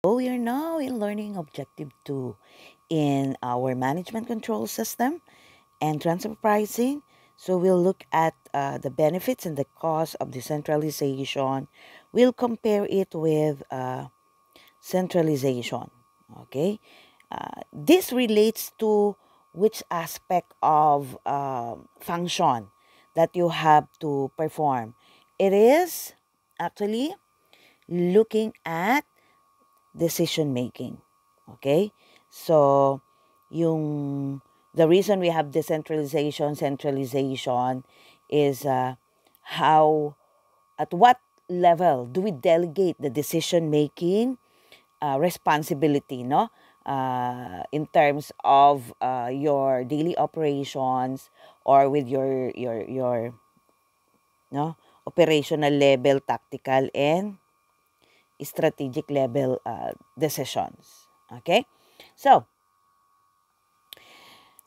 We are now in learning objective 2 in our management control system and transfer pricing. So we'll look at the benefits and the cost of decentralization. We'll compare it with centralization. Okay, this relates to which aspect of function that you have to perform. It is actually looking at decision making. Okay? So, the reason we have decentralization, centralization is how, at what level do we delegate the decision making responsibility, no? In terms of your daily operations or with your no operational level, tactical and strategic level decisions. Okay? So,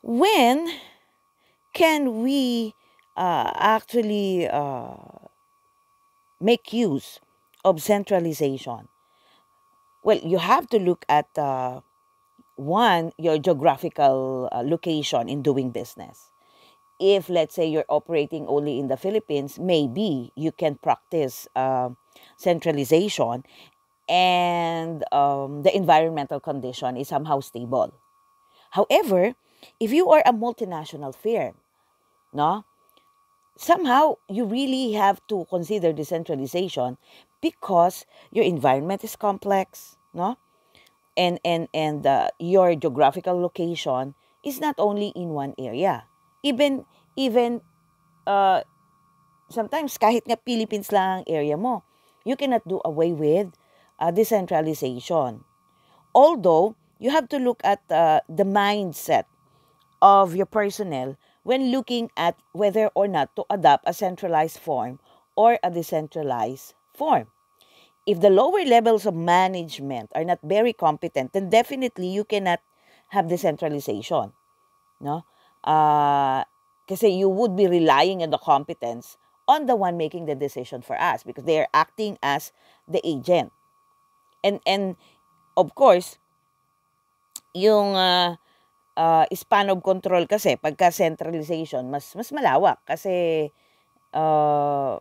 when can we actually make use of centralization? Well, you have to look at one, your geographical location in doing business. If, let's say, you're operating only in the Philippines, maybe you can practice centralization and the environmental condition is somehow stable. However, if you are a multinational firm, no, somehow you really have to consider decentralization because your environment is complex, no, and your geographical location is not only in one area. Even uh, sometimes kahit nga Philippines lang ang area mo, you cannot do away with decentralization. Although, you have to look at the mindset of your personnel when looking at whether or not to adopt a centralized form or a decentralized form. If the lower levels of management are not very competent, then definitely you cannot have decentralization. No? Kasi you would be relying on the competence on the one making the decision for us because they are acting as the agent. And of course, yung span of control kasi pagka centralization mas malawak kasi uh,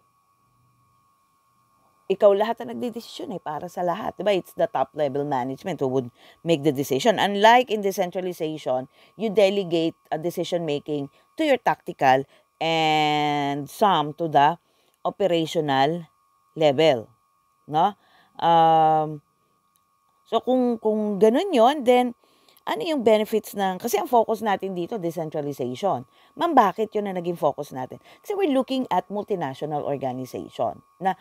ikaw lahat na nagdedesisyon para sa lahat, 'di ba? It's the top level management who would make the decision. Unlike in decentralization, you delegate a decision making to your tactical and some to the operational level, no? Um, so kung ganun 'yon, then ano yung benefits ng, kasi ang focus natin dito, decentralization. Ma'am, bakit yun na naging focus natin? Kasi we're looking at multinational organization na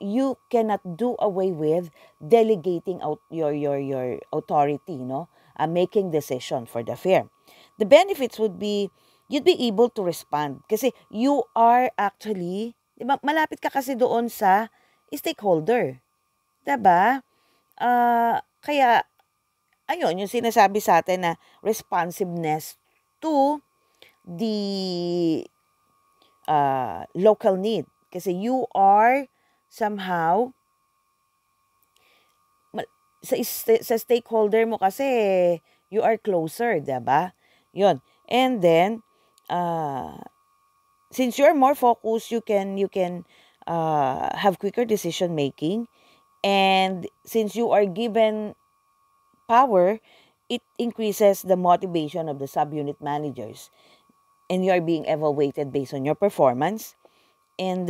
you cannot do away with delegating out your authority, no? Making decision for the firm. The benefits would be, you'd be able to respond. Kasi you are actually, di ba, malapit ka kasi doon sa stakeholder. Diba? Kaya, ayun, yung sinasabi sa atin na responsiveness to the local need. Kasi you are somehow, sa stakeholder mo kasi, you are closer, diba? Yun. And then, since you're more focused, you can have quicker decision making. And since you are given power, it increases the motivation of the subunit managers. And you are being evaluated based on your performance. And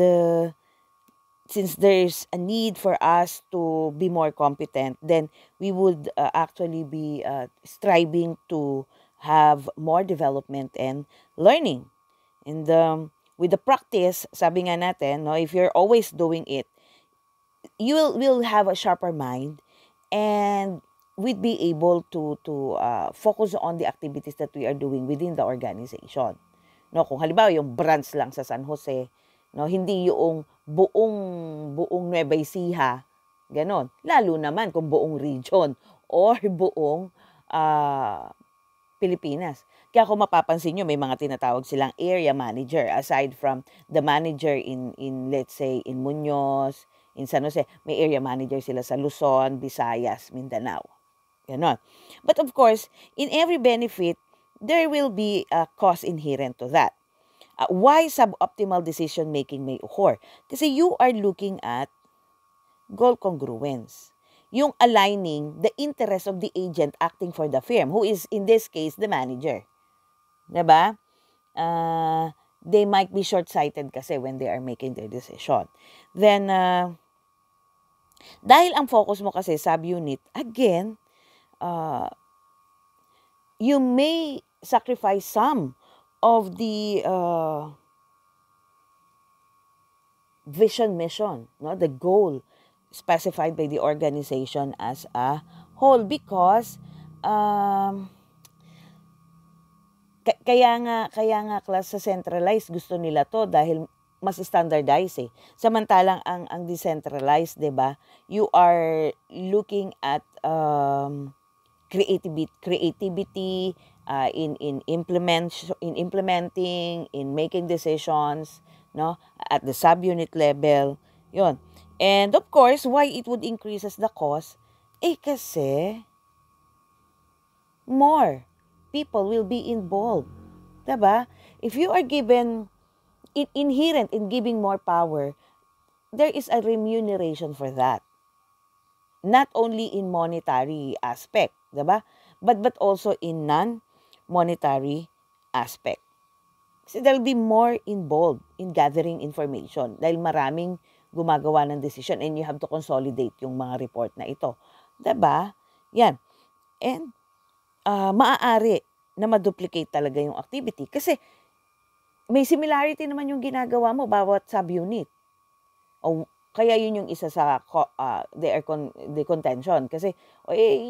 since there's a need for us to be more competent, then we would actually be striving to have more development and learning. And with the practice, sabi nga natin, no, if you're always doing it, you will have a sharper mind and we'd be able to focus on the activities that we are doing within the organization. No, kung halimbawa yung branch lang sa San Jose, no, hindi yung buong Nueva Ecija, ganon. Lalo naman kung buong region or buong Pilipinas. Kaya kung mapapansin nyo, may mga tinatawag silang area manager aside from the manager in let's say in Muñoz, In San Jose, may area manager sila sa Luzon, Visayas, Mindanao. Ganon. But of course, in every benefit, there will be a cost inherent to that. Why suboptimal decision making may occur? Kasi you are looking at goal congruence. Yung aligning the interest of the agent acting for the firm, who is in this case the manager. Diba? They might be short-sighted kasi when they are making their decision. Then, dahil ang focus mo kasi sub-unit, again, you may sacrifice some of the vision mission, no, the goal specified by the organization as a whole, because kaya nga class sa centralized gusto nila to dahil mas standardized eh. Samantalang ang decentralized, 'di ba? You are looking at creativity in implementing, in making decisions, no, at the subunit level. 'Yon. And of course, why it would increases the cost? Kasi more people will be involved. Diba? If you are given inherent in giving more power, there is a remuneration for that. Not only in monetary aspect, diba? But also in non-monetary aspect. Kasi there'll be more involved in gathering information dahil maraming gumagawa ng decision and you have to consolidate yung mga report na ito. Diba? Yan. And maaari na ma-duplicate talaga yung activity kasi may similarity naman yung ginagawa mo bawat subunit. O kaya yun yung isa sa the contention kasi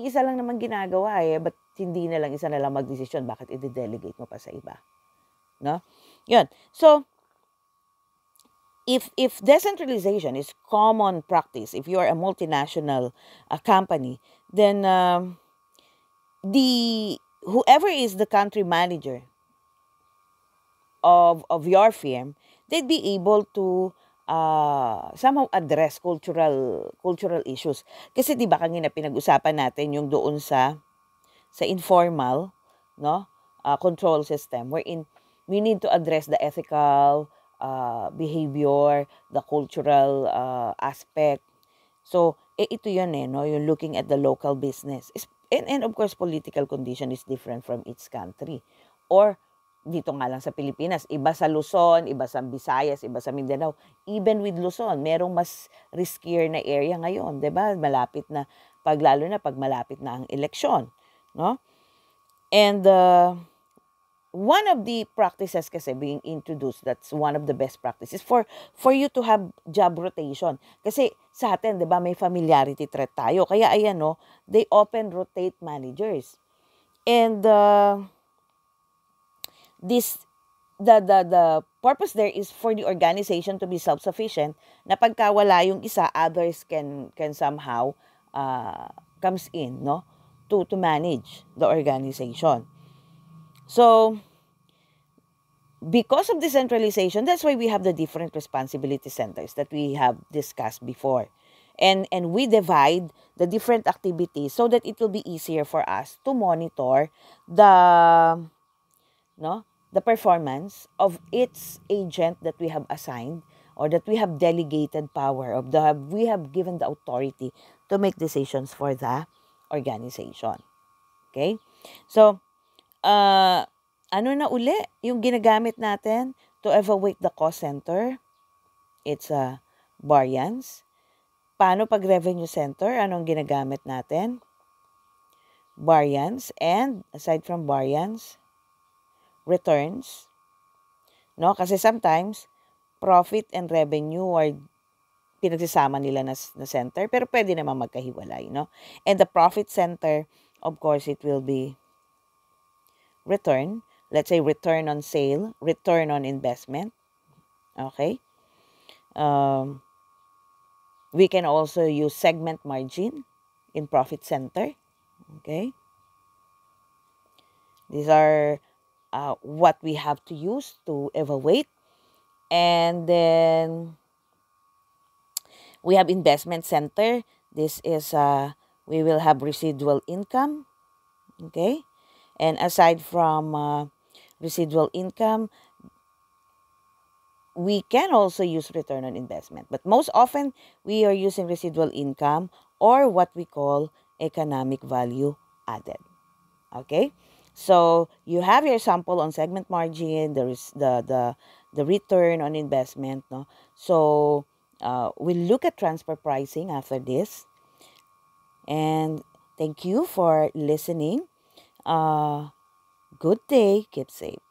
isa lang naman ginagawa but hindi na lang isa na lang magdesisyon, bakit i-delegate mo pa sa iba, no? Yun. So if decentralization is common practice, if you are a multinational company, then whoever is the country manager of your firm, they'd be able to somehow address cultural issues. Kasi 'di ba kanina pinag-usapan natin yung doon sa informal, no, control system wherein we need to address the ethical behavior, the cultural aspect. So ito 'yan no, yung looking at the local business. And of course political condition is different from each country. Or dito nga lang sa Pilipinas, iba sa Luzon, iba sa Visayas, iba sa Mindanao. Even with Luzon, merong mas riskier na area ngayon, 'di ba? Malapit na lalo na pag malapit na ang eleksyon, no? And one of the practices kasi being introduced, that's one of the best practices for you to have job rotation. Kasi sa atin, 'di ba, may familiarity trait tayo. Kaya ayan no, they often rotate managers. And the purpose there is for the organization to be self-sufficient, na pagka wala yung isa, others can somehow comes in, no, to manage the organization. So because of decentralization, that's why we have the different responsibility centers that we have discussed before. And we divide the different activities so that it will be easier for us to monitor the performance of each agent that we have assigned or that we have delegated power we have given the authority to make decisions for the organization. Okay? So, ano na uli yung ginagamit natin to evaluate the cost center? It's a variance. Paano pag revenue center? Anong ginagamit natin? Variance. And aside from variance, returns, no? Kasi sometimes profit and revenue are pinagsasama nila na center, pero pwede naman magkahiwalay, no? And the profit center, of course, it will be return. Let's say return on sale, return on investment. Okay? We can also use segment margin in profit center. Okay? These are what we have to use to evaluate. And then We have investment center. This is, we will have residual income. Okay. And aside from residual income, we can also use return on investment. But most often, we are using residual income or what we call economic value added. Okay? So you have your sample on segment margin, there is the return on investment. No? So we'll look at transfer pricing after this. And thank you for listening. Good day. Keep safe.